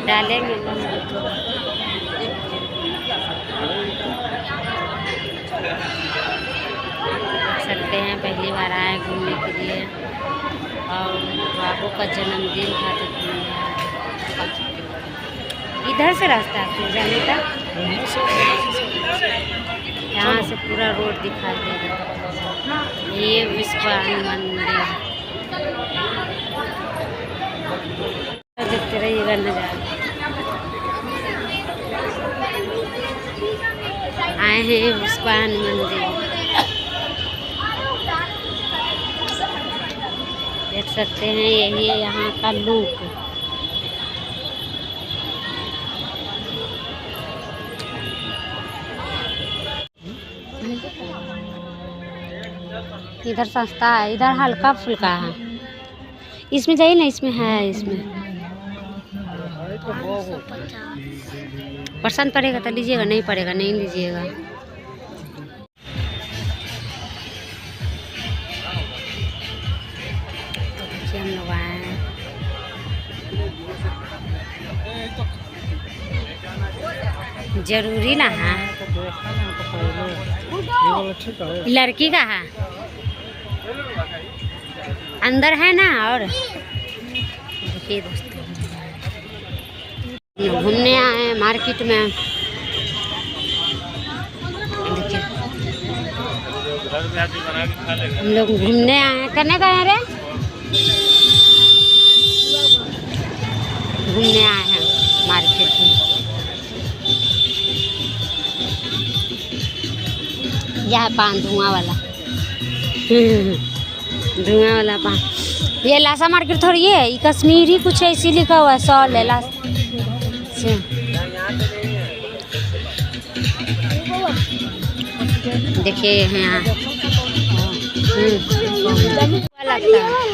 डालेंगे सकते हैं। पहली बार आए घूमने के लिए और बाबू का जन्मदिन था तो घूमने आए। इधर से रास्ता है आपको जाने का? यहाँ से पूरा रोड दिखाई दे रहा है। ये विश्वान मंदिर देखते रहिएगा नज़ारा। आए हैं विश्वान मंदिर, देख सकते हैं। यही है यहाँ का लुक। इधर सस्ता है, इधर हल्का फुल्का है। इसमें जाइए ना, इसमें है, इसमें पसंद पड़ेगा तो लीजिएगा, नहीं पड़ेगा नहीं लीजिएगा। हम लोग आए हैं। जरूरी ना है, लड़की का है, अंदर है ना। और देखिए दोस्तों, घूमने आए हैं मार्केट में। देखिए हम लोग घूमने आए हैं। करने गए हैं रे, घूमने आए हैं मार्केट में। यह पान धुआं वाला धुआं वाला पान। ये लासा मार्केट थोड़ी है, ये कश्मीरी कुछ ऐसी लिखा हुआ है। सॉल है लासा। देखिए यहाँ लगता है।